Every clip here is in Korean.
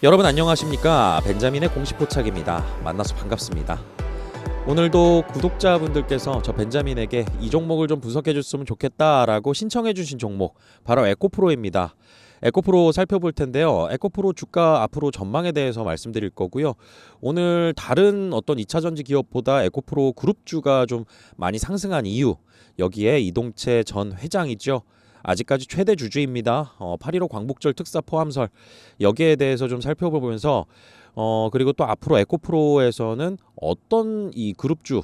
여러분 안녕하십니까? 벤자민의 공식 포착입니다. 만나서 반갑습니다. 오늘도 구독자분들께서 저 벤자민에게 이 종목을 좀 분석해 줬으면 좋겠다라고 신청해 주신 종목 바로 에코프로입니다. 에코프로 살펴볼 텐데요. 에코프로 주가 앞으로 전망에 대해서 말씀드릴 거고요. 오늘 다른 어떤 2차전지 기업보다 에코프로 그룹주가 좀 많이 상승한 이유, 여기에 이동채 전 회장이죠. 아직까지 최대 주주입니다. 8.15 광복절 특사 포함설, 여기에 대해서 좀 살펴보면서 그리고 또 앞으로 에코프로에서는 어떤 이 그룹주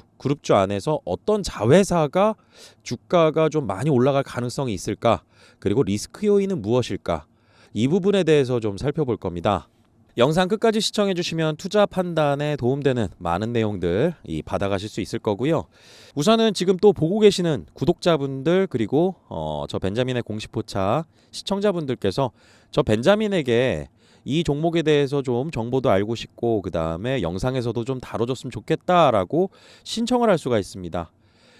안에서 어떤 자회사가 주가가 좀 많이 올라갈 가능성이 있을까? 그리고 리스크 요인은 무엇일까? 이 부분에 대해서 좀 살펴볼 겁니다. 영상 끝까지 시청해 주시면 투자 판단에 도움되는 많은 내용들 받아가실 수 있을 거고요. 우선은 지금 또 보고 계시는 구독자분들 그리고 저 벤자민의 공식 포착 시청자분들께서 저 벤자민에게 이 종목에 대해서 좀 정보도 알고 싶고 그 다음에 영상에서도 좀 다뤄줬으면 좋겠다라고 신청을 할 수가 있습니다.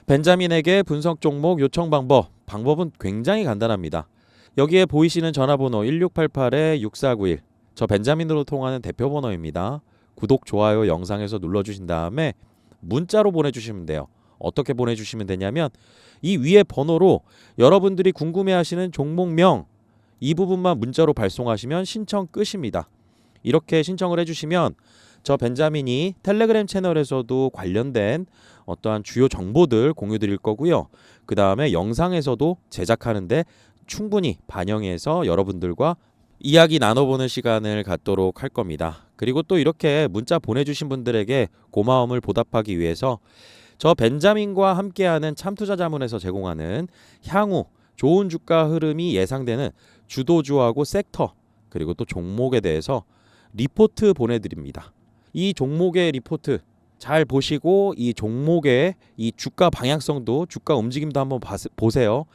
벤자민에게 분석 종목 요청 방법은 굉장히 간단합니다. 여기에 보이시는 전화번호 1688-6491 저 벤자민으로 통하는 대표번호입니다. 구독, 좋아요 영상에서 눌러주신 다음에 문자로 보내주시면 돼요. 어떻게 보내주시면 되냐면 이 위에 번호로 여러분들이 궁금해하시는 종목명 이 부분만 문자로 발송하시면 신청 끝입니다. 이렇게 신청을 해주시면 저 벤자민이 텔레그램 채널에서도 관련된 어떠한 주요 정보들 공유 드릴 거고요. 그 다음에 영상에서도 제작하는데 충분히 반영해서 여러분들과 이야기 나눠보는 시간을 갖도록 할 겁니다. 그리고 또 이렇게 문자 보내주신 분들에게 고마움을 보답하기 위해서 저 벤자민과 함께하는 참투자자문에서 제공하는 향후 좋은 주가 흐름이 예상되는 주도주하고 섹터 그리고 또 종목에 대해서 리포트 보내드립니다. 이 종목의 리포트 잘 보시고 이 종목의 이 주가 방향성도 주가 움직임도 한번 보세요.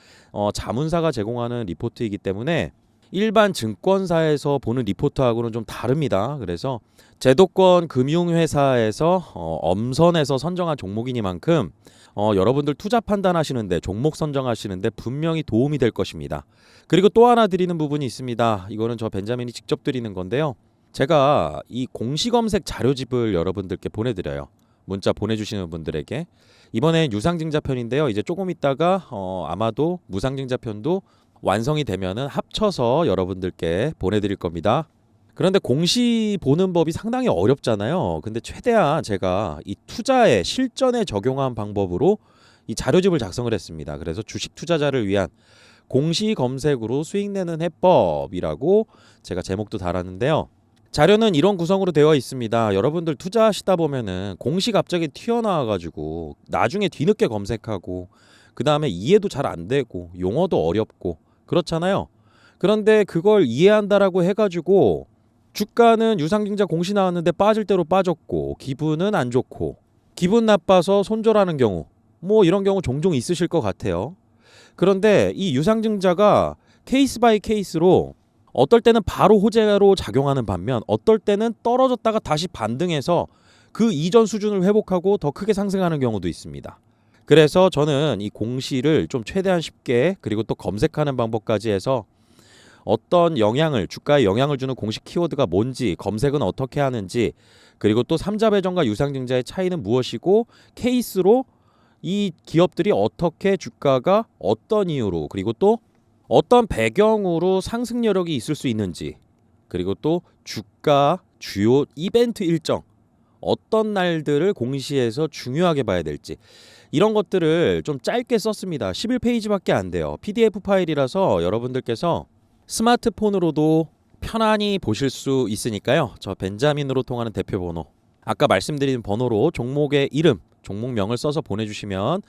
자문사가 제공하는 리포트이기 때문에 일반 증권사에서 보는 리포트하고는 좀 다릅니다. 그래서 제도권 금융회사에서 엄선해서 선정한 종목이니만큼 여러분들 투자 판단하시는데 종목 선정하시는데 분명히 도움이 될 것입니다. 그리고 또 하나 드리는 부분이 있습니다. 이거는 저 벤자민이 직접 드리는 건데요. 제가 이 공시검색 자료집을 여러분들께 보내드려요. 문자 보내주시는 분들에게. 이번엔 유상증자편인데요. 이제 조금 있다가 아마도 무상증자편도 완성이 되면은 합쳐서 여러분들께 보내드릴 겁니다. 그런데 공시 보는 법이 상당히 어렵잖아요. 근데 최대한 제가 이 투자에 실전에 적용한 방법으로 이 자료집을 작성을 했습니다. 그래서 주식 투자자를 위한 공시 검색으로 수익 내는 해법이라고 제가 제목도 달았는데요. 자료는 이런 구성으로 되어 있습니다. 여러분들 투자하시다 보면은 공시 갑자기 튀어나와가지고 나중에 뒤늦게 검색하고 그 다음에 이해도 잘 안 되고 용어도 어렵고 그렇잖아요. 그런데 그걸 이해한다라고 해가지고 주가는 유상증자 공시 나왔는데 빠질 대로 빠졌고 기분은 안 좋고 기분 나빠서 손절하는 경우 뭐 이런 경우 종종 있으실 것 같아요. 그런데 이 유상증자가 케이스 바이 케이스로 어떨 때는 바로 호재로 작용하는 반면 어떨 때는 떨어졌다가 다시 반등해서 그 이전 수준을 회복하고 더 크게 상승하는 경우도 있습니다. 그래서 저는 이 공시를 좀 최대한 쉽게 그리고 또 검색하는 방법까지 해서 어떤 영향을 주가에 영향을 주는 공식 키워드가 뭔지 검색은 어떻게 하는지 그리고 또 삼자배정과 유상증자의 차이는 무엇이고 케이스로 이 기업들이 어떻게 주가가 어떤 이유로 그리고 또 어떤 배경으로 상승 여력이 있을 수 있는지 그리고 또 주가 주요 이벤트 일정 어떤 날들을 공시에서 중요하게 봐야 될지 이런 것들을 좀 짧게 썼습니다. 11페이지밖에 안 돼요. PDF 파일이라서 여러분들께서 스마트폰으로도 편안히 보실 수 있으니까요. 저 벤자민으로 통하는 대표번호 아까 말씀드린 번호로 종목의 이름, 종목명을 써서 보내주시면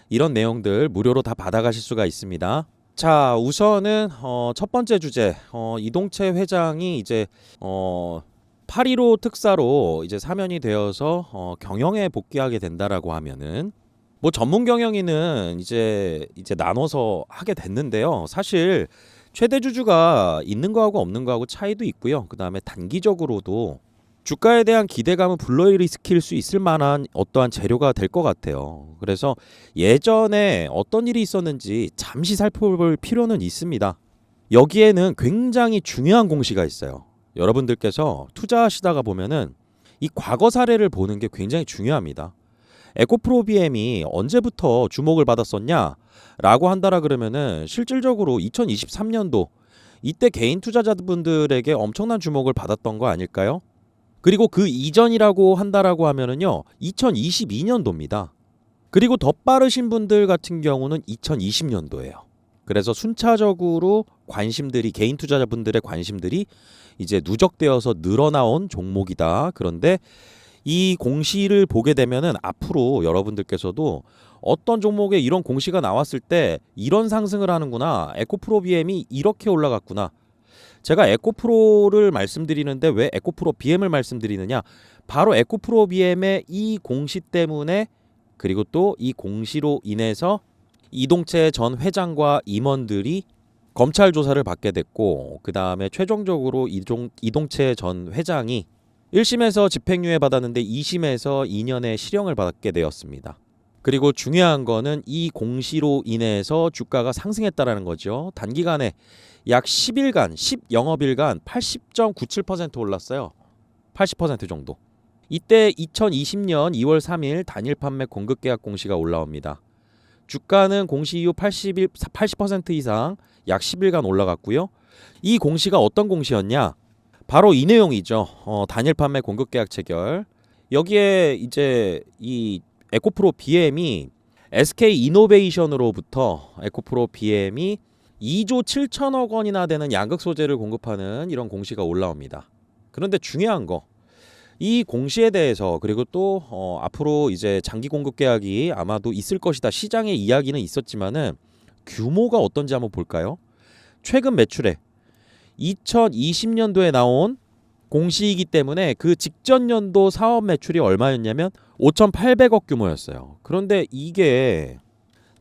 이런 내용들 무료로 다 받아가실 수가 있습니다. 자, 우선은 첫 번째 주제 이동채 회장이 이제 8.15 특사로 이제 사면이 되어서 경영에 복귀하게 된다라고 하면은 뭐 전문 경영인은 이제 나눠서 하게 됐는데요. 사실 최대 주주가 있는 거하고 없는 거하고 차이도 있고요. 그 다음에 단기적으로도 주가에 대한 기대감은 불러일으킬 수 있을 만한 어떠한 재료가 될 것 같아요. 그래서 예전에 어떤 일이 있었는지 잠시 살펴볼 필요는 있습니다. 여기에는 굉장히 중요한 공시가 있어요. 여러분들께서 투자하시다가 보면은 이 과거 사례를 보는 게 굉장히 중요합니다. 에코프로비엠이 언제부터 주목을 받았었냐? 라고 한다라 그러면은 실질적으로 2023년도 이때 개인 투자자분들에게 엄청난 주목을 받았던 거 아닐까요? 그리고 그 이전이라고 한다라고 하면은요, 2022년도입니다. 그리고 더 빠르신 분들 같은 경우는 2020년도예요. 그래서 순차적으로 관심들이, 개인 투자자분들의 관심들이 이제 누적되어서 늘어나온 종목이다. 그런데 이 공시를 보게 되면은 앞으로 여러분들께서도 어떤 종목에 이런 공시가 나왔을 때 이런 상승을 하는구나, 에코프로비엠이 이렇게 올라갔구나. 제가 에코프로를 말씀드리는데 왜 에코프로 BM을 말씀드리느냐, 바로 에코프로 BM의 이 공시 때문에, 그리고 또 이 공시로 인해서 이동채 전 회장과 임원들이 검찰 조사를 받게 됐고, 그 다음에 최종적으로 이동채 전 회장이 1심에서 집행유예 받았는데 2심에서 2년의 실형을 받게 되었습니다. 그리고 중요한 거는 이 공시로 인해서 주가가 상승했다라는 거죠. 단기간에 약 10일간, 10영업일간 80.97% 올랐어요. 80% 정도. 이때 2020년 2월 3일 단일 판매 공급 계약 공시가 올라옵니다. 주가는 공시 이후 80% 이상 약 10일간 올라갔고요. 이 공시가 어떤 공시였냐? 바로 이 내용이죠. 단일 판매 공급 계약 체결. 여기에 이제 이 에코프로 BM이 SK 이노베이션으로부터 에코프로 BM이 2조 7천억 원이나 되는 양극 소재를 공급하는 이런 공시가 올라옵니다. 그런데 중요한 거, 이 공시에 대해서, 그리고 또 앞으로 이제 장기 공급 계약이 아마도 있을 것이다, 시장의 이야기는 있었지만은 규모가 어떤지 한번 볼까요? 최근 매출액 2020년도에 나온 공시이기 때문에 그 직전 연도 사업 매출이 얼마였냐면 5,800억 규모였어요. 그런데 이게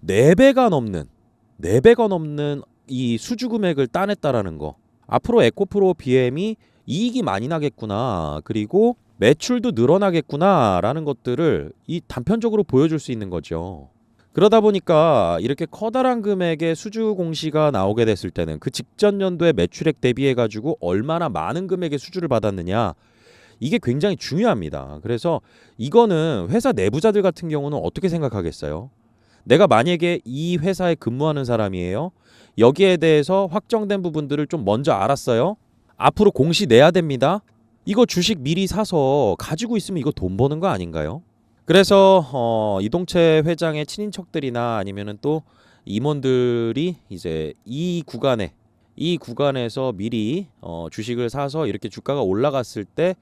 4배가 넘는 이 수주 금액을 따냈다라는 거. 앞으로 에코프로 BM이 이익이 많이 나겠구나, 그리고 매출도 늘어나겠구나라는 것들을 이 단편적으로 보여줄 수 있는 거죠. 그러다 보니까 이렇게 커다란 금액의 수주 공시가 나오게 됐을 때는 그 직전 연도의 매출액 대비해 가지고 얼마나 많은 금액의 수주를 받았느냐, 이게 굉장히 중요합니다. 그래서 이거는 회사 내부자들 같은 경우는 어떻게 생각하겠어요? 내가 만약에 이 회사에 근무하는 사람이에요. 여기에 대해서 확정된 부분들을 좀 먼저 알았어요. 앞으로 공시 내야 됩니다. 이거 주식 미리 사서 가지고 있으면 이거 돈 버는 거 아닌가요? 그래서 이동채 회장의 친인척들이나 아니면은 또 임원들이 이제 이 구간에서 미리 주식을 사서 이렇게 주가가 올라갔을 때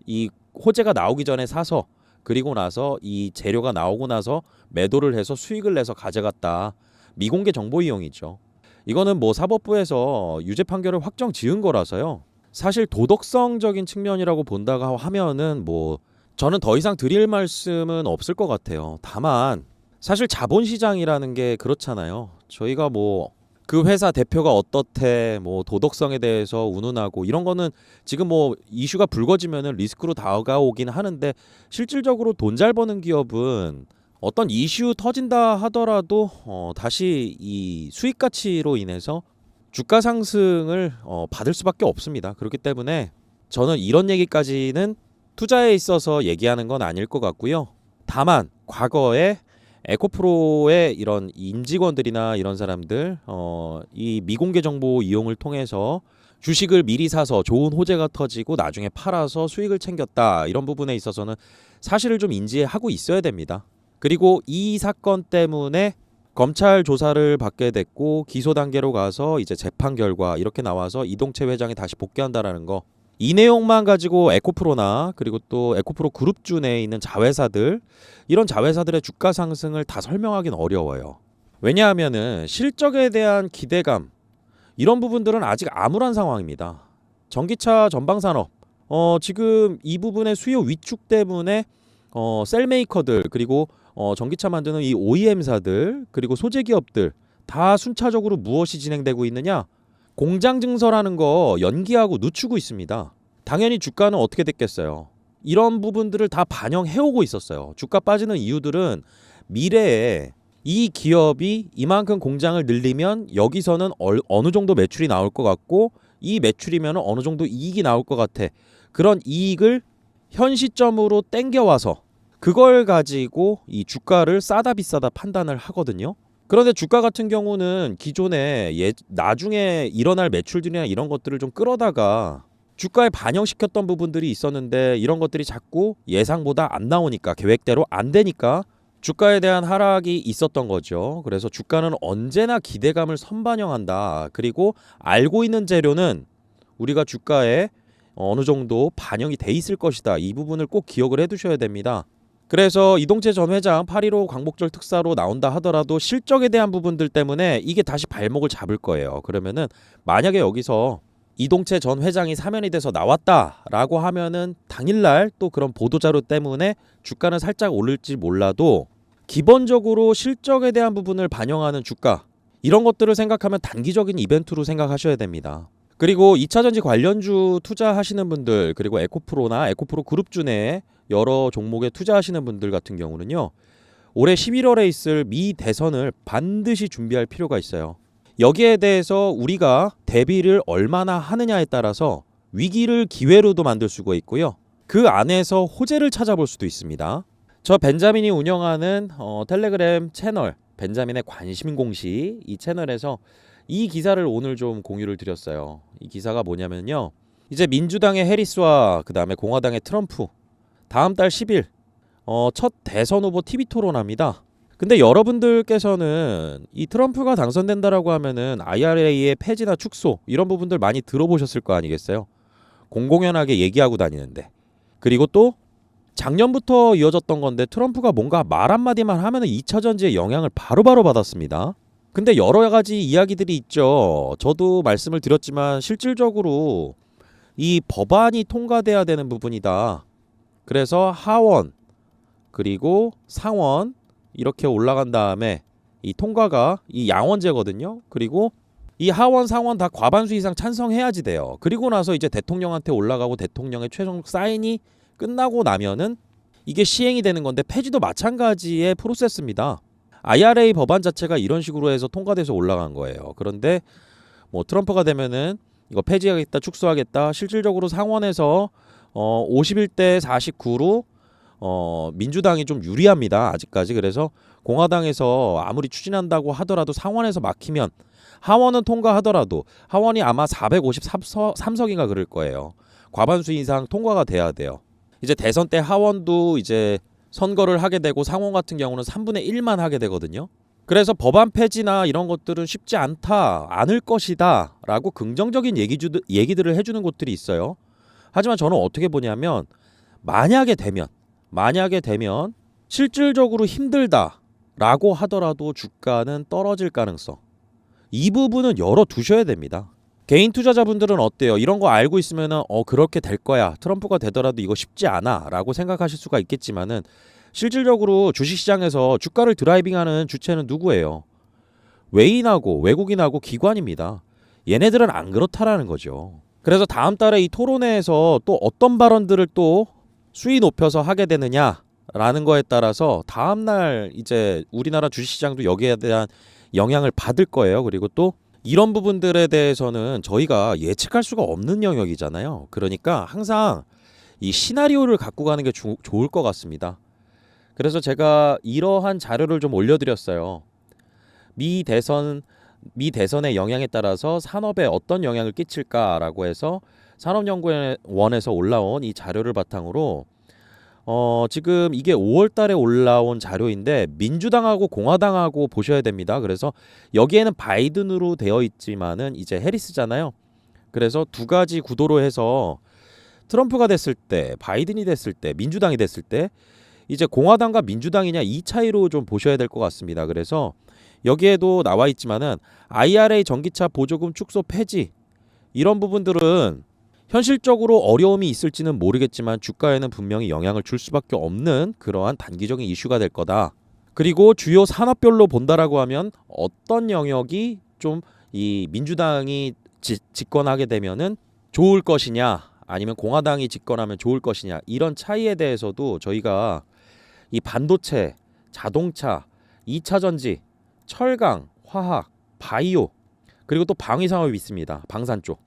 이 호재가 나오기 전에 사서, 그리고 나서 이 재료가 나오고 나서 매도를 해서 수익을 내서 가져갔다. 미공개 정보 이용이죠. 이거는 뭐 사법부에서 유죄 판결을 확정 지은 거라서요. 사실 도덕성적인 측면이라고 본다고 하면은 뭐 저는 더 이상 드릴 말씀은 없을 것 같아요. 다만 사실 자본시장이라는 게 그렇잖아요. 저희가 뭐 그 회사 대표가 어떻대, 뭐 도덕성에 대해서 운운하고 이런 거는 지금 뭐 이슈가 불거지면은 리스크로 다가오긴 하는데, 실질적으로 돈 잘 버는 기업은 어떤 이슈 터진다 하더라도 다시 이 수익 가치로 인해서 주가 상승을 받을 수밖에 없습니다. 그렇기 때문에 저는 이런 얘기까지는 투자에 있어서 얘기하는 건 아닐 것 같고요. 다만 과거에 에코프로의 이런 임직원들이나 이런 사람들 이 미공개 정보 이용을 통해서 주식을 미리 사서 좋은 호재가 터지고 나중에 팔아서 수익을 챙겼다, 이런 부분에 있어서는 사실을 좀 인지하고 있어야 됩니다. 그리고 이 사건 때문에 검찰 조사를 받게 됐고 기소 단계로 가서 이제 재판 결과 이렇게 나와서 이동채 회장이 다시 복귀한다라는 거, 이 내용만 가지고 에코프로나 그리고 또 에코프로 그룹주 내에 있는 자회사들, 이런 자회사들의 주가 상승을 다 설명하기는 어려워요. 왜냐하면은 실적에 대한 기대감, 이런 부분들은 아직 암울한 상황입니다. 전기차 전방산업 지금 이 부분의 수요 위축 때문에 셀메이커들, 그리고 전기차 만드는 이 OEM사들, 그리고 소재 기업들 다 순차적으로 무엇이 진행되고 있느냐? 공장 증설하는 거 연기하고 늦추고 있습니다. 당연히 주가는 어떻게 됐겠어요? 이런 부분들을 다 반영해오고 있었어요. 주가 빠지는 이유들은 미래에 이 기업이 이만큼 공장을 늘리면 여기서는 어느 정도 매출이 나올 것 같고, 이 매출이면 어느 정도 이익이 나올 것 같아. 그런 이익을 현 시점으로 땡겨와서 그걸 가지고 이 주가를 싸다 비싸다 판단을 하거든요. 그런데 주가 같은 경우는 기존에 나중에 일어날 매출들이나 이런 것들을 좀 끌어다가 주가에 반영시켰던 부분들이 있었는데 이런 것들이 자꾸 예상보다 안 나오니까 계획대로 안 되니까 주가에 대한 하락이 있었던 거죠. 그래서 주가는 언제나 기대감을 선반영한다. 그리고 알고 있는 재료는 우리가 주가에 어느 정도 반영이 돼 있을 것이다. 이 부분을 꼭 기억을 해두셔야 됩니다. 그래서 이동채 전 회장 8.15 광복절 특사로 나온다 하더라도 실적에 대한 부분들 때문에 이게 다시 발목을 잡을 거예요. 그러면은 만약에 여기서 이동채 전 회장이 사면이 돼서 나왔다라고 하면은 당일날 또 그런 보도자료 때문에 주가는 살짝 오를지 몰라도 기본적으로 실적에 대한 부분을 반영하는 주가 이런 것들을 생각하면 단기적인 이벤트로 생각하셔야 됩니다. 그리고 2차전지 관련주 투자하시는 분들 그리고 에코프로나 에코프로 그룹주 내에 여러 종목에 투자하시는 분들 같은 경우는요. 올해 11월에 있을 미 대선을 반드시 준비할 필요가 있어요. 여기에 대해서 우리가 대비를 얼마나 하느냐에 따라서 위기를 기회로도 만들 수가 있고요. 그 안에서 호재를 찾아볼 수도 있습니다. 저 벤자민이 운영하는 텔레그램 채널 벤자민의 관심 공시 이 채널에서 이 기사를 오늘 좀 공유를 드렸어요. 이 기사가 뭐냐면요. 이제 민주당의 해리스와 그 다음에 공화당의 트럼프 다음 달 10일 첫 대선 후보 TV 토론합니다. 근데 여러분들께서는 이 트럼프가 당선된다라고 하면은 IRA의 폐지나 축소 이런 부분들 많이 들어보셨을 거 아니겠어요? 공공연하게 얘기하고 다니는데 그리고 또 작년부터 이어졌던 건데 트럼프가 뭔가 말 한마디만 하면은 2차 전지의 영향을 바로바로 받았습니다. 근데 여러 가지 이야기들이 있죠. 저도 말씀을 드렸지만 실질적으로 이 법안이 통과돼야 되는 부분이다. 그래서 하원 그리고 상원 이렇게 올라간 다음에 이 통과가 이 양원제거든요. 그리고 이 하원 상원 다 과반수 이상 찬성해야지 돼요. 그리고 나서 이제 대통령한테 올라가고 대통령의 최종 사인이 끝나고 나면은 이게 시행이 되는 건데 폐지도 마찬가지의 프로세스입니다. IRA 법안 자체가 이런 식으로 해서 통과돼서 올라간 거예요. 그런데 뭐 트럼프가 되면은 이거 폐지하겠다, 축소하겠다. 실질적으로 상원에서 51대 49로 민주당이 좀 유리합니다. 아직까지. 그래서 공화당에서 아무리 추진한다고 하더라도 상원에서 막히면 하원은 통과하더라도 하원이 아마 453석인가 그럴 거예요. 과반수 이상 통과가 돼야 돼요. 이제 대선 때 하원도 이제 선거를 하게 되고 상원 같은 경우는 3분의 1만 하게 되거든요. 그래서 법안 폐지나 이런 것들은 쉽지 않을 것이다 라고 긍정적인 얘기들을 해주는 곳들이 있어요. 하지만 저는 어떻게 보냐면 만약에 되면 실질적으로 힘들다라고 하더라도 주가는 떨어질 가능성 이 부분은 열어두셔야 됩니다. 개인 투자자분들은 어때요? 이런 거 알고 있으면은 그렇게 될 거야. 트럼프가 되더라도 이거 쉽지 않아 라고 생각하실 수가 있겠지만은 실질적으로 주식시장에서 주가를 드라이빙하는 주체는 누구예요? 외인하고 외국인하고 기관입니다. 얘네들은 안 그렇다라는 거죠. 그래서 다음 달에 이 토론회에서 또 어떤 발언들을 또 수위 높여서 하게 되느냐라는 거에 따라서 다음날 이제 우리나라 주식시장도 여기에 대한 영향을 받을 거예요. 그리고 또 이런 부분들에 대해서는 저희가 예측할 수가 없는 영역이잖아요. 그러니까 항상 이 시나리오를 갖고 가는 게 좋을 것 같습니다. 그래서 제가 이러한 자료를 좀 올려드렸어요. 미 대선의 영향에 따라서 산업에 어떤 영향을 끼칠까라고 해서 산업연구원에서 올라온 이 자료를 바탕으로 지금 이게 5월 달에 올라온 자료인데 민주당하고 공화당하고 보셔야 됩니다. 그래서 여기에는 바이든으로 되어 있지만은 이제 해리스잖아요. 그래서 두 가지 구도로 해서 트럼프가 됐을 때, 바이든이 됐을 때, 민주당이 됐을 때 이제 공화당과 민주당이냐 이 차이로 좀 보셔야 될 것 같습니다. 그래서 여기에도 나와 있지만은 IRA 전기차 보조금 축소 폐지 이런 부분들은 현실적으로 어려움이 있을지는 모르겠지만 주가에는 분명히 영향을 줄 수밖에 없는 그러한 단기적인 이슈가 될 거다. 그리고 주요 산업별로 본다라고 하면 어떤 영역이 좀 이 민주당이 집권하게 되면은 좋을 것이냐 아니면 공화당이 집권하면 좋을 것이냐 이런 차이에 대해서도 저희가 이 반도체, 자동차, 2차 전지, 철강, 화학, 바이오 그리고 또 방위 산업이 있습니다. 방산 쪽.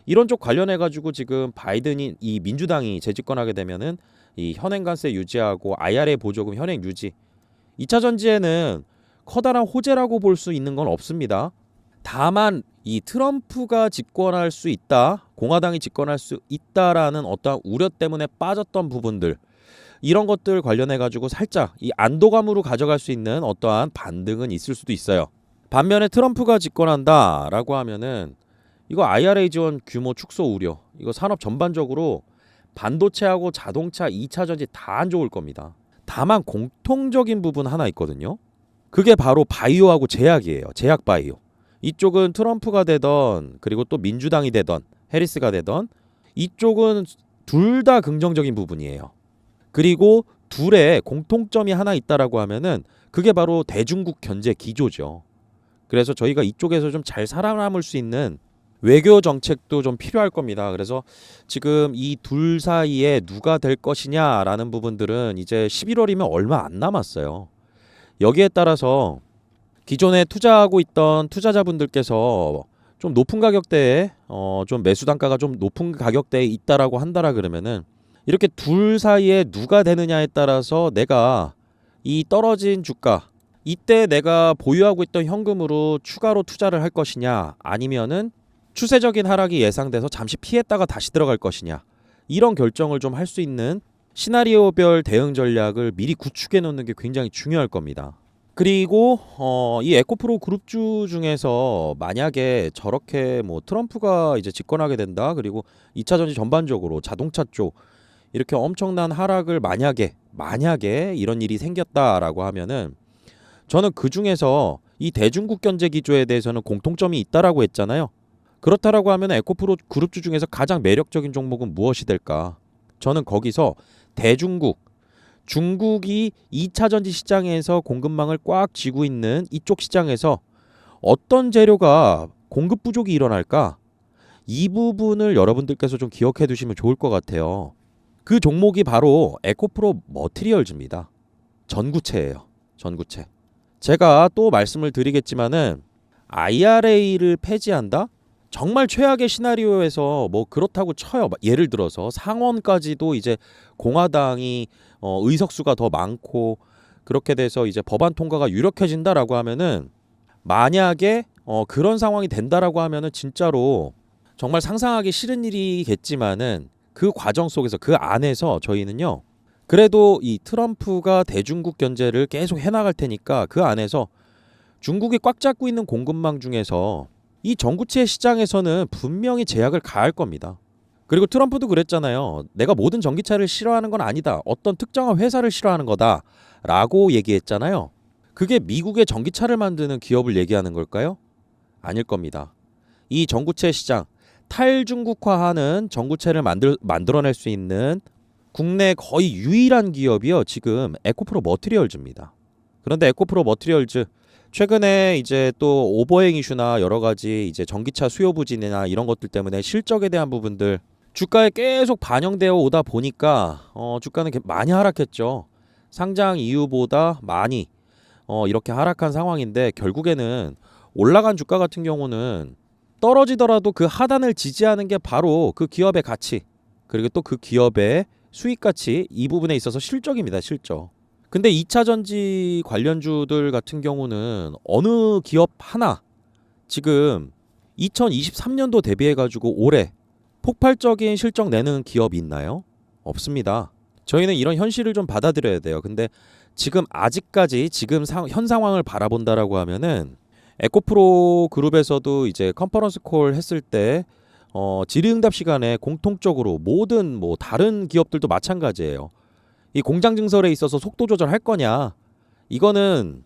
이런 쪽 관련해 가지고 지금 바이든이 이 민주당이 재집권하게 되면은 이 현행 관세 유지하고 IRA 보조금 현행 유지 2차 전지에는 커다란 호재라고 볼 수 있는 건 없습니다. 다만 이 트럼프가 집권할 수 있다, 공화당이 집권할 수 있다라는 어떠한 우려 때문에 빠졌던 부분들 이런 것들 관련해 가지고 살짝 이 안도감으로 가져갈 수 있는 어떠한 반등은 있을 수도 있어요. 반면에 트럼프가 집권한다라고 하면은 이거 IRA 지원 규모 축소 우려, 이거 산업 전반적으로 반도체하고 자동차 2차 전지 다 안 좋을 겁니다. 다만 공통적인 부분 하나 있거든요. 그게 바로 바이오하고 제약이에요. 제약 바이오. 이쪽은 트럼프가 되던 그리고 또 민주당이 되던 해리스가 되던 이쪽은 둘 다 긍정적인 부분이에요. 그리고 둘의 공통점이 하나 있다라고 하면은 그게 바로 대중국 견제 기조죠. 그래서 저희가 이쪽에서 좀 잘 살아남을 수 있는 외교 정책도 좀 필요할 겁니다. 그래서 지금 이 둘 사이에 누가 될 것이냐라는 부분들은 이제 11월이면 얼마 안 남았어요. 여기에 따라서 기존에 투자하고 있던 투자자분들께서 좀 높은 가격대에 좀 매수 단가가 좀 높은 가격대에 있다라고 한다라 그러면은 이렇게 둘 사이에 누가 되느냐에 따라서 내가 이 떨어진 주가 이때 내가 보유하고 있던 현금으로 추가로 투자를 할 것이냐 아니면은 추세적인 하락이 예상돼서 잠시 피했다가 다시 들어갈 것이냐 이런 결정을 좀 할 수 있는 시나리오별 대응 전략을 미리 구축해 놓는 게 굉장히 중요할 겁니다. 그리고 이 에코프로 그룹주 중에서 만약에 저렇게 뭐 트럼프가 이제 집권하게 된다 그리고 2차 전지 전반적으로 자동차 쪽 이렇게 엄청난 하락을 만약에 이런 일이 생겼다라고 하면은 저는 그 중에서 이 대중국 견제 기조에 대해서는 공통점이 있다라고 했잖아요. 그렇다라고 하면 에코프로 그룹주 중에서 가장 매력적인 종목은 무엇이 될까? 저는 거기서 대중국, 중국이 2차 전지 시장에서 공급망을 꽉 쥐고 있는 이쪽 시장에서 어떤 재료가 공급 부족이 일어날까? 이 부분을 여러분들께서 좀 기억해 두시면 좋을 것 같아요. 그 종목이 바로 에코프로 머티리얼즈입니다. 전구체예요. 전구체. 제가 또 말씀을 드리겠지만은 IRA를 폐지한다? 정말 최악의 시나리오에서 뭐 그렇다고 쳐요. 예를 들어서 상원까지도 이제 공화당이 의석수가 더 많고 그렇게 돼서 이제 법안 통과가 유력해진다라고 하면은 만약에 그런 상황이 된다라고 하면은 진짜로 정말 상상하기 싫은 일이겠지만은 그 과정 속에서 그 안에서 저희는요. 그래도 이 트럼프가 대중국 견제를 계속 해나갈 테니까 그 안에서 중국이 꽉 잡고 있는 공급망 중에서 이 전구체 시장에서는 분명히 제약을 가할 겁니다. 그리고 트럼프도 그랬잖아요. 내가 모든 전기차를 싫어하는 건 아니다. 어떤 특정한 회사를 싫어하는 거다. 라고 얘기했잖아요. 그게 미국의 전기차를 만드는 기업을 얘기하는 걸까요? 아닐 겁니다. 이 전구체 시장, 탈중국화하는 전구체를 만들어낼 수 있는 국내 거의 유일한 기업이요. 지금 에코프로 머티리얼즈입니다. 그런데 에코프로 머티리얼즈 최근에 이제 또 오버행 이슈나 여러 가지 이제 전기차 수요 부진이나 이런 것들 때문에 실적에 대한 부분들 주가에 계속 반영되어 오다 보니까 주가는 많이 하락했죠. 상장 이후보다 많이 이렇게 하락한 상황인데 결국에는 올라간 주가 같은 경우는 떨어지더라도 그 하단을 지지하는 게 바로 그 기업의 가치 그리고 또 그 기업의 수익 가치 이 부분에 있어서 실적입니다. 실적. 근데 2차 전지 관련주들 같은 경우는 어느 기업 하나 지금 2023년도 대비해가지고 올해 폭발적인 실적 내는 기업이 있나요? 없습니다. 저희는 이런 현실을 좀 받아들여야 돼요. 근데 지금 아직까지 지금 현 상황을 바라본다라고 하면은 에코프로 그룹에서도 이제 컨퍼런스 콜 했을 때 질의응답 시간에 공통적으로 모든 뭐 다른 기업들도 마찬가지예요. 이 공장 증설에 있어서 속도 조절할 거냐? 이거는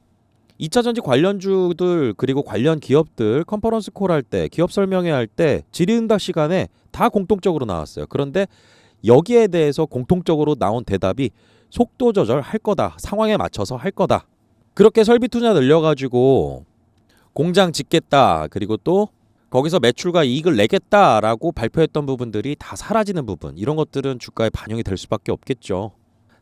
2차 전지 관련주들 그리고 관련 기업들 컨퍼런스 콜 할 때 기업 설명회 할 때 질의응답 시간에 다 공통적으로 나왔어요. 그런데 여기에 대해서 공통적으로 나온 대답이 속도 조절 할 거다. 상황에 맞춰서 할 거다. 그렇게 설비 투자 늘려가지고 공장 짓겠다. 그리고 또 거기서 매출과 이익을 내겠다라고 발표했던 부분들이 다 사라지는 부분. 이런 것들은 주가에 반영이 될 수밖에 없겠죠.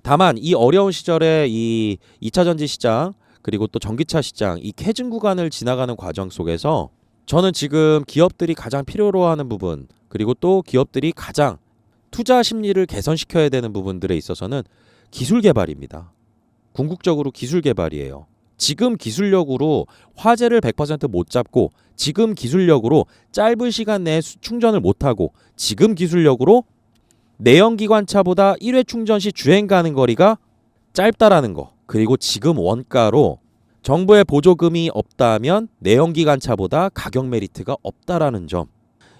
다만 이 어려운 시절에 이 2차 전지 시장 그리고 또 전기차 시장 이 캐즘 구간을 지나가는 과정 속에서 저는 지금 기업들이 가장 필요로 하는 부분 그리고 또 기업들이 가장 투자 심리를 개선시켜야 되는 부분들에 있어서는 기술 개발입니다. 궁극적으로 기술 개발이에요. 지금 기술력으로 화재를 100%못 잡고, 지금 기술력으로 짧은 시간 내에 충전을 못하고, 지금 기술력으로 내연기관차보다 1회 충전 시 주행 가는 거리가 짧다라는 거, 그리고 지금 원가로 정부의 보조금이 없다면 내연기관차보다 가격 메리트가 없다라는 점,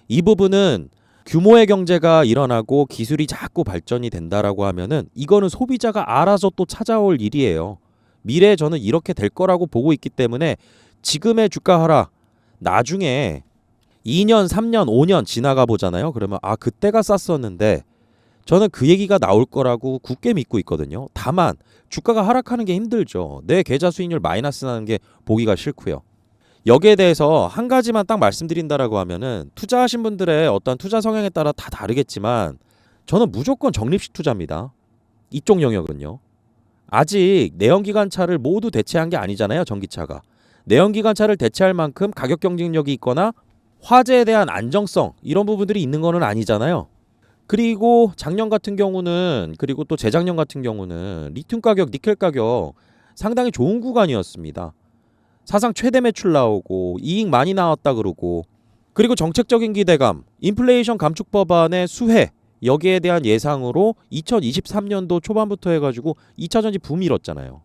이 부분은 규모의 경제가 일어나고 기술이 자꾸 발전이 된다라고 하면은 이거는 소비자가 알아서 또 찾아올 일이에요. 미래에 저는 이렇게 될 거라고 보고 있기 때문에 지금의 주가 하락, 나중에 2년, 3년, 5년 지나가 보잖아요. 그러면 그때가 쌌었는데, 저는 그 얘기가 나올 거라고 굳게 믿고 있거든요. 다만 주가가 하락하는 게 힘들죠. 내 계좌 수익률 마이너스 나는 게 보기가 싫고요. 여기에 대해서 한 가지만 딱 말씀드린다라고 하면은, 투자하신 분들의 어떤 투자 성향에 따라 다 다르겠지만 저는 무조건 적립식 투자입니다. 이쪽 영역은요. 아직 내연기관차를 모두 대체한 게 아니잖아요. 전기차가. 내연기관차를 대체할 만큼 가격 경쟁력이 있거나 화재에 대한 안정성, 이런 부분들이 있는 거는 아니잖아요. 그리고 작년 같은 경우는, 그리고 또 재작년 같은 경우는 리튬 가격, 니켈 가격 상당히 좋은 구간이었습니다. 사상 최대 매출 나오고 이익 많이 나왔다 그러고, 그리고 정책적인 기대감, 인플레이션 감축 법안의 수혜, 여기에 대한 예상으로 2023년도 초반부터 해가지고 2차전지 붐이 일었잖아요.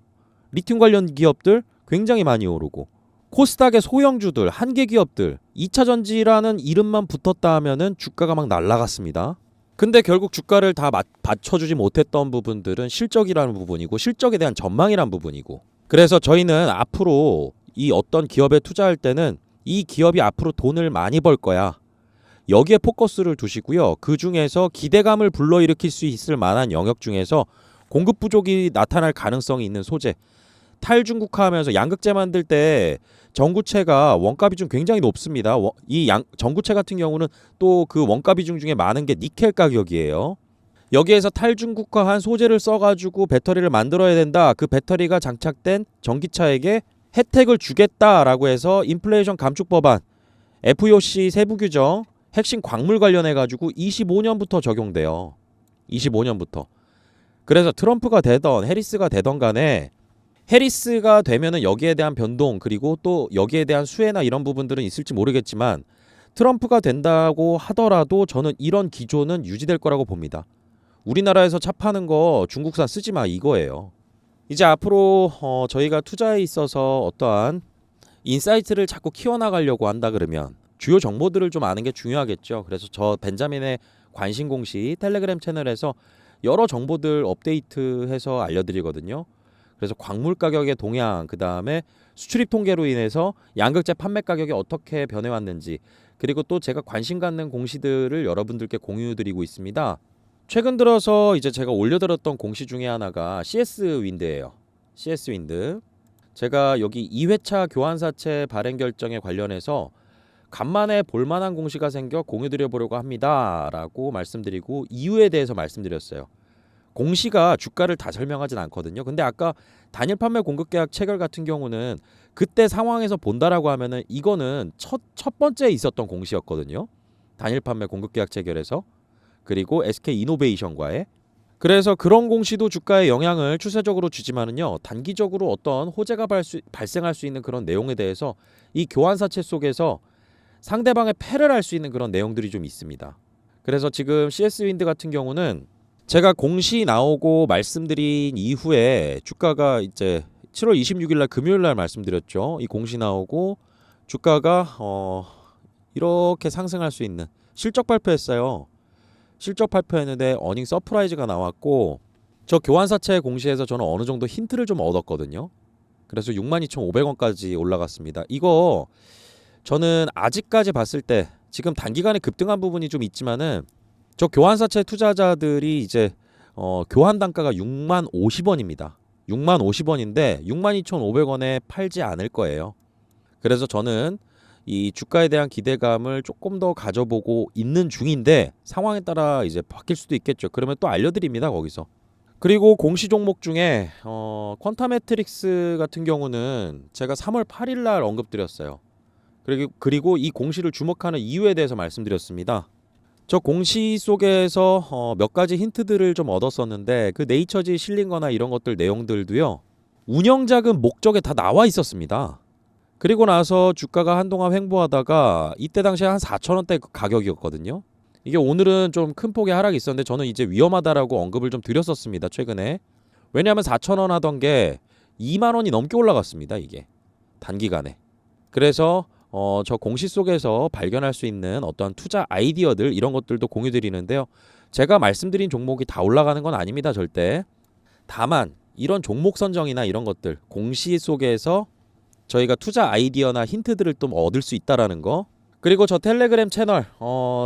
리튬 관련 기업들 굉장히 많이 오르고, 코스닥의 소형주들, 한계 기업들, 2차전지라는 이름만 붙었다 하면은 주가가 막 날아갔습니다. 근데 결국 주가를 다 받쳐주지 못했던 부분들은 실적이라는 부분이고, 실적에 대한 전망이라는 부분이고, 그래서 저희는 앞으로 이 어떤 기업에 투자할 때는 이 기업이 앞으로 돈을 많이 벌 거야, 여기에 포커스를 두시고요. 그 중에서 기대감을 불러일으킬 수 있을 만한 영역 중에서 공급 부족이 나타날 가능성이 있는 소재, 탈중국화하면서 양극재 만들 때 전구체가 원가 비중 굉장히 높습니다. 이 전구체 같은 경우는 또 그 원가 비중 중에 많은 게 니켈 가격이에요. 여기에서 탈중국화한 소재를 써가지고 배터리를 만들어야 된다. 그 배터리가 장착된 전기차에게 혜택을 주겠다라고 해서 인플레이션 감축 법안, FEOC 세부 규정, 핵심 광물 관련해가지고 25년부터 적용돼요. 25년부터. 그래서 트럼프가 되던 해리스가 되던 간에, 해리스가 되면은 여기에 대한 변동, 그리고 또 여기에 대한 수혜나 이런 부분들은 있을지 모르겠지만, 트럼프가 된다고 하더라도 저는 이런 기조는 유지될 거라고 봅니다. 우리나라에서 차 파는 거 중국산 쓰지 마, 이거예요. 이제 앞으로 저희가 투자에 있어서 어떠한 인사이트를 자꾸 키워나가려고 한다 그러면 주요 정보들을 좀 아는 게 중요하겠죠. 그래서 저 벤자민의 관심 공시 텔레그램 채널에서 여러 정보들 업데이트해서 알려드리거든요. 그래서 광물 가격의 동향, 그 다음에 수출입 통계로 인해서 양극재 판매 가격이 어떻게 변해왔는지, 그리고 또 제가 관심 갖는 공시들을 여러분들께 공유드리고 있습니다. 최근 들어서 이제 제가 올려드렸던 공시 중에 하나가 CS 윈드예요. CS 윈드. 제가 여기 2회차 교환사채 발행 결정에 관련해서 간만에 볼만한 공시가 생겨 공유드려보려고 합니다 라고 말씀드리고, 이유에 대해서 말씀드렸어요. 공시가 주가를 다 설명하진 않거든요. 근데 아까 단일 판매 공급 계약 체결 같은 경우는 그때 상황에서 본다라고 하면은 이거는 첫 번째 있었던 공시였거든요. 단일 판매 공급 계약 체결에서, 그리고 SK 이노베이션과의. 그래서 그런 공시도 주가에 영향을 추세적으로 주지만은요, 단기적으로 어떤 호재가 발생할 수 있는 그런 내용에 대해서 이 교환사채 속에서 상대방의 패를 할 수 있는 그런 내용들이 좀 있습니다. 그래서 지금 CS 윈드 같은 경우는 제가 공시 나오고 말씀드린 이후에 주가가 이제 7월 26일 날 금요일 날 말씀드렸죠. 이 공시 나오고 주가가 이렇게 상승할 수 있는 실적 발표했어요. 실적 발표했는데 어닝 서프라이즈가 나왔고, 저 교환사채 공시에서 저는 어느 정도 힌트를 좀 얻었거든요. 그래서 62,500원까지 올라갔습니다. 이거 저는 아직까지 봤을 때 지금 단기간에 급등한 부분이 좀 있지만은, 저 교환사채 투자자들이 이제 교환 단가가 60,050원입니다. 60,050원인데 62,500원에 팔지 않을 거예요. 그래서 저는 이 주가에 대한 기대감을 조금 더 가져보고 있는 중인데, 상황에 따라 이제 바뀔 수도 있겠죠. 그러면 또 알려드립니다, 거기서. 그리고 공시 종목 중에 퀀타매트릭스 같은 경우는 제가 3월 8일 날 언급드렸어요. 그리고 이 공시를 주목하는 이유에 대해서 말씀드렸습니다. 저 공시 속에서 몇 가지 힌트들을 좀 얻었었는데 그 네이처지에 실린 거나 이런 것들 내용들도요. 운영자금 목적에 다 나와 있었습니다. 그리고 나서 주가가 한동안 횡보하다가 이때 당시에 한 4,000원대 가격이었거든요. 이게 오늘은 좀 큰 폭의 하락이 있었는데 저는 이제 위험하다라고 언급을 좀 드렸었습니다. 최근에. 왜냐하면 4,000원 하던 게 2만 원이 넘게 올라갔습니다. 이게. 단기간에. 그래서 저 공시 속에서 발견할 수 있는 어떤 투자 아이디어들 이런 것들도 공유 드리는데요. 제가 말씀드린 종목이 다 올라가는 건 아닙니다. 절대. 다만 이런 종목 선정이나 이런 것들 공시 속에서 저희가 투자 아이디어나 힌트들을 좀 얻을 수 있다라는 거. 그리고 저 텔레그램 채널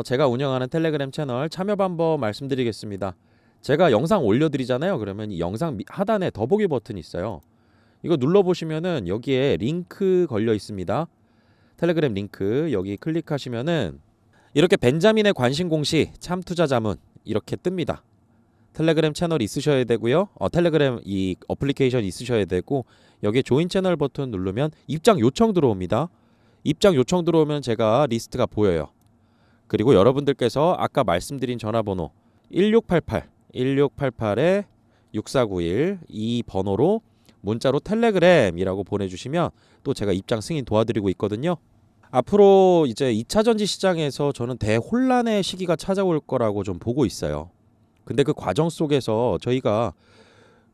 제가 운영하는 텔레그램 채널 참여 방법 말씀드리겠습니다. 제가 영상 올려드리잖아요. 그러면 이 영상 하단에 더보기 버튼이 있어요. 이거 눌러보시면은 여기에 링크 걸려 있습니다. 텔레그램 링크 여기 클릭하시면은 이렇게 벤자민의 관심 공시 참투자 자문 이렇게 뜹니다. 텔레그램 채널 있으셔야 되고요. 텔레그램 이 어플리케이션 있으셔야 되고 여기에 조인 채널 버튼 누르면 입장 요청 들어옵니다. 입장 요청 들어오면 제가 리스트가 보여요. 그리고 여러분들께서 아까 말씀드린 전화번호 1688에 6491 이 번호로 문자로 텔레그램이라고 보내주시면 또 제가 입장 승인 도와드리고 있거든요. 앞으로 이제 2차 전지 시장에서 저는 대혼란의 시기가 찾아올 거라고 좀 보고 있어요. 근데 그 과정 속에서 저희가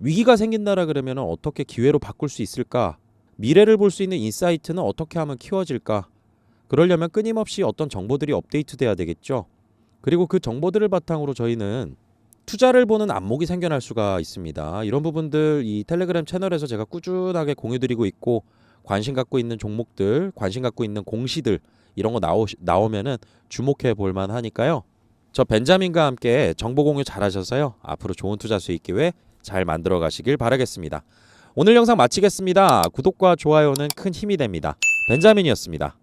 위기가 생긴다라 그러면 어떻게 기회로 바꿀 수 있을까? 미래를 볼 수 있는 인사이트는 어떻게 하면 키워질까? 그러려면 끊임없이 어떤 정보들이 업데이트돼야 되겠죠. 그리고 그 정보들을 바탕으로 저희는 투자를 보는 안목이 생겨날 수가 있습니다. 이런 부분들 이 텔레그램 채널에서 제가 꾸준하게 공유드리고 있고 관심 갖고 있는 종목들, 관심 갖고 있는 공시들 이런 거 나오면은 주목해 볼 만하니까요. 저 벤자민과 함께 정보 공유 잘하셔서요. 앞으로 좋은 투자 수익 기회 잘 만들어 가시길 바라겠습니다. 오늘 영상 마치겠습니다. 구독과 좋아요는 큰 힘이 됩니다. 벤자민이었습니다.